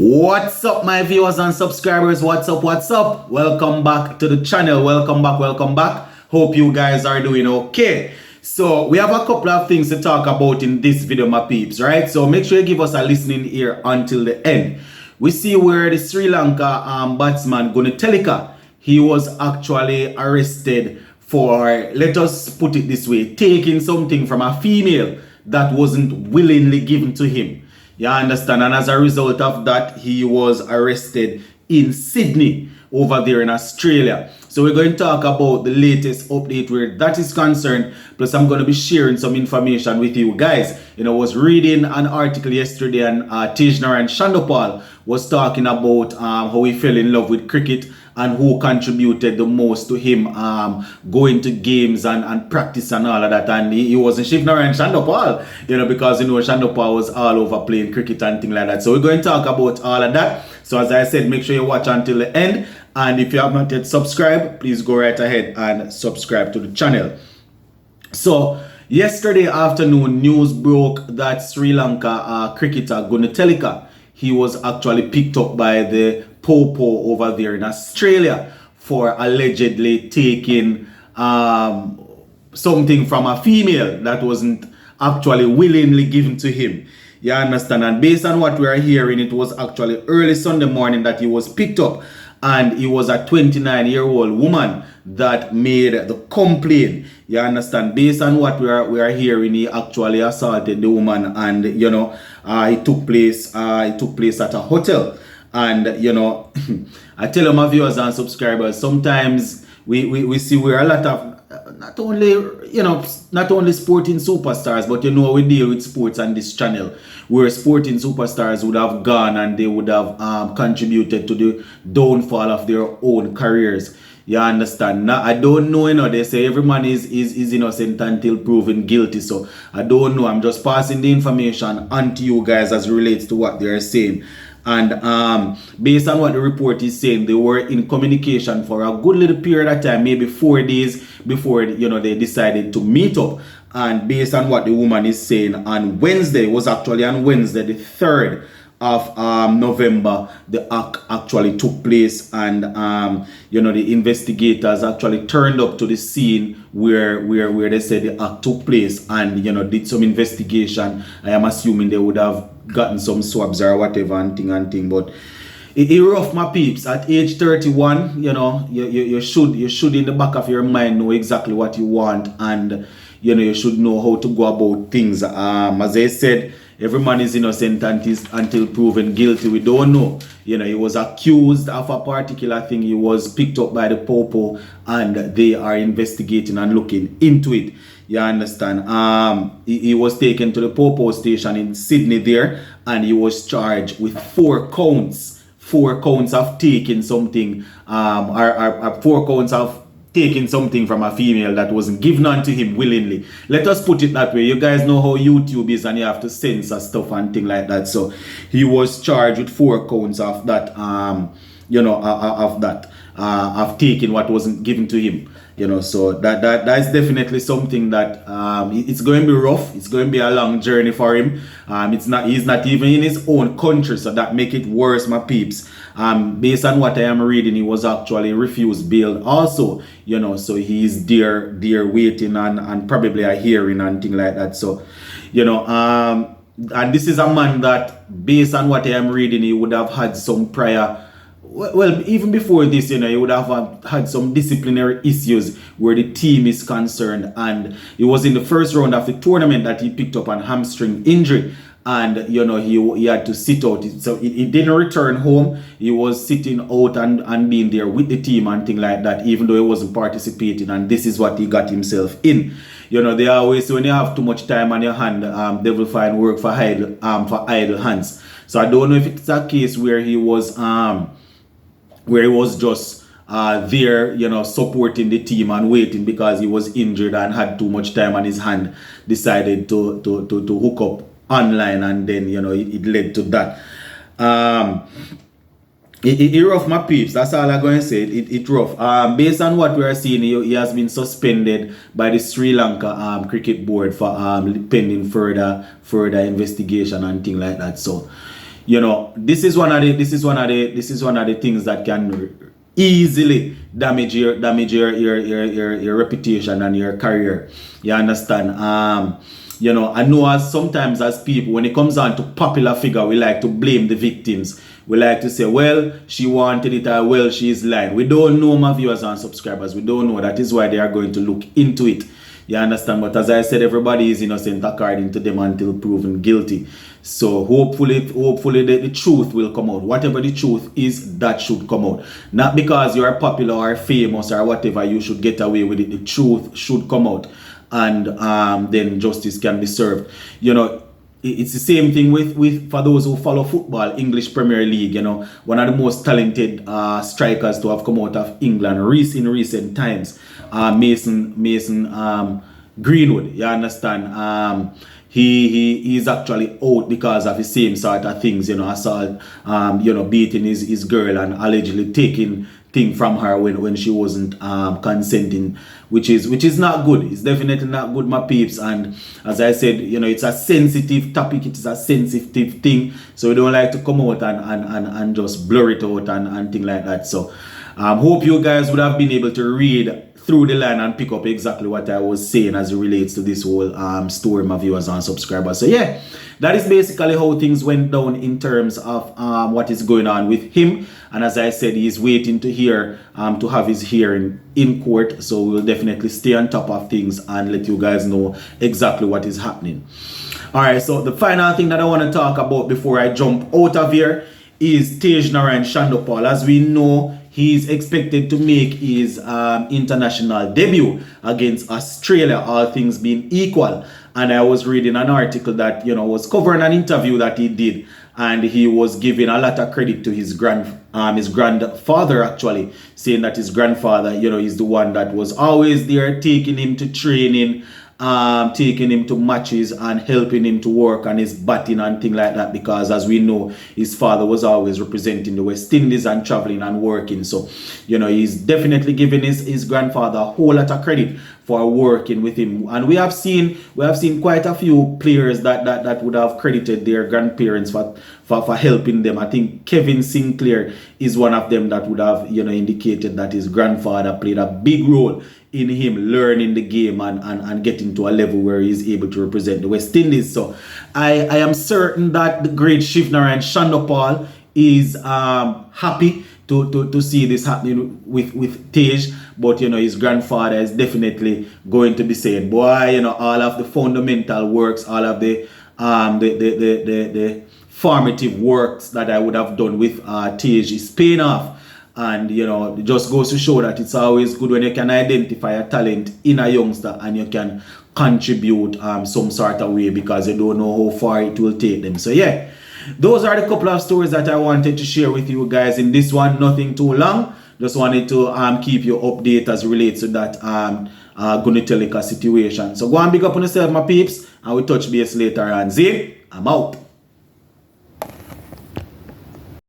What's up, my viewers and subscribers? What's up? Welcome back to the channel. Welcome back. Hope you guys are doing okay. So we have a couple of things to talk about in this video, my peeps, right? So make sure you give us a listening ear until the end. We see where the Sri Lanka batsman Gunatilaka, he was actually arrested for, let us put it this way, taking something from a female that wasn't willingly given to him. You understand? And as a result of that, he was arrested in Sydney over there in Australia. So we're going to talk about the latest update where that is concerned. Plus, I'm going to be sharing some information with you guys. I was reading an article yesterday, and Tejner and Chanderpaul was talking about how he fell in love with cricket and who contributed the most to him going to games and practice and all of that. And he wasn't Shivnar and Chanderpaul, because Chanderpaul was all over playing cricket and things like that. So we're going to talk about all of that. So as I said, make sure you watch until the end. And if you have not yet subscribed, please go right ahead and subscribe to the channel. So yesterday afternoon, news broke that Sri Lanka cricketer Gunatilaka, he was actually picked up by the Popo over there in Australia for allegedly taking something from a female that wasn't actually willingly given to him. You understand? And based on what we are hearing, it was actually early Sunday morning that he was picked up. And it was a 29-year-old woman that made the complaint. You understand? Based on what we are hearing, he actually assaulted the woman, and it took place at a hotel. And I tell you, my viewers and subscribers, sometimes we see where a lot of not only sporting superstars, but we deal with sports on this channel, where sporting superstars would have gone and they would have contributed to the downfall of their own careers. You understand? Now, I don't know, they say every man is innocent until proven guilty. So I don't know. I'm just passing the information on to you guys as it relates to what they are saying. And based on what the report is saying, they were in communication for a good little period of time, maybe 4 days before they decided to meet up. And based on what the woman is saying, on Wednesday, it was actually on Wednesday, the 3rd of November, the act actually took place, and the investigators actually turned up to the scene where they said the act took place, and did some investigation. I am assuming they would have gotten some swabs or whatever and thing, but it rough, my peeps. At age 31, you should in the back of your mind know exactly what you want, and you should know how to go about things. As I said, every man is innocent until proven guilty. We don't know. He was accused of a particular thing. He was picked up by the Popo, and they are investigating and looking into it. You understand? He was taken to the Popo station in Sydney there, and he was charged with 4 counts. 4 counts of taking something, or 4 counts of taking something from a female that wasn't given unto him willingly. Let us put it that way. You guys know how YouTube is, and you have to censor stuff and things like that. So he was charged with 4 counts of that, of taking what wasn't given to him. So that is definitely something that it's going to be rough. It's going to be a long journey for him. He's not even in his own country, so that make it worse, my peeps. Based on what I am reading, he was actually refused bail also. So he's there waiting and probably a hearing and thing like that. So and this is a man that, based on what I am reading, he would have had some prior. Well, even before this, he would have had some disciplinary issues where the team is concerned. And it was in the first round of the tournament that he picked up an hamstring injury. And, he had to sit out. So he didn't return home. He was sitting out and being there with the team and things like that, even though he wasn't participating. And this is what he got himself in. They always say when you have too much time on your hand, they will find work for idle hands. So I don't know if it's a case where he was just there, supporting the team and waiting because he was injured and had too much time on his hand, decided to hook up online, and then it led to that. It rough, my peeps. That's all I'm going to say. It rough. Based on what we are seeing, he has been suspended by the Sri Lanka cricket board for pending further investigation and things like that. So you know, this is one of the things that can easily damage your reputation and your career. You understand? You know, I know as sometimes as people, when it comes down to popular figure, we like to blame the victims. We like to say, well, she wanted it, or well, she is lying. We don't know, my viewers and subscribers. We don't know. That is why they are going to look into it. You understand? But as I said, everybody is innocent according to them until proven guilty. So hopefully the truth will come out. Whatever the truth is, that should come out. Not because you are popular or famous or whatever, you should get away with it. The truth should come out, and then justice can be served. You know, it's the same thing with for those who follow football, English Premier League. You know, one of the most talented strikers to have come out of England in recent times, Mason Greenwood. You understand? He is actually out because of the same sort of things. You know, assault, you know, beating his girl and allegedly taking thing from her when she wasn't consenting, which is not good. It's definitely not good, my peeps. And as I said, you know, it's a sensitive topic. It is a sensitive thing, so we don't like to come out and just blur it out and thing like that. So hope you guys would have been able to read through the line and pick up exactly what I was saying as it relates to this whole story, my viewers and subscribers. So yeah, that is basically how things went down in terms of what is going on with him. And as I said, he's waiting to hear to have his hearing in court. So we'll definitely stay on top of things and let you guys know exactly what is happening. All right, so the final thing that I want to talk about before I jump out of here is Chanderpaul. As we know, he's expected to make his international debut against Australia, all things being equal. And I was reading an article that, you know, was covering an interview that he did, and he was giving a lot of credit to his grandfather, actually, saying that his grandfather, you know, is the one that was always there, taking him to training, taking him to matches and helping him to work on his batting and thing like that, because as we know, his father was always representing the West Indies and traveling and working. So, you know, he's definitely giving his grandfather a whole lot of credit for working with him. And we have seen quite a few players that would have credited their grandparents for helping them. I think Kevin Sinclair is one of them that would have, you know, indicated that his grandfather played a big role in him learning the game and getting to a level where he's able to represent the West Indies. So I am certain that the great Shivnarayan Chanderpaul is happy to see this happening with Tej. But, you know, his grandfather is definitely going to be saying, boy, you know, all of the fundamental works, all of the formative works that I would have done with Tej is paying off. And, you know, it just goes to show that it's always good when you can identify a talent in a youngster and you can contribute some sort of way, because you don't know how far it will take them. So yeah, those are the couple of stories that I wanted to share with you guys in this one. Nothing too long. Just wanted to keep you updated as it relates to that Gunitelica situation. So go and big up on yourself, my peeps, and we'll touch base later on. See, I'm out.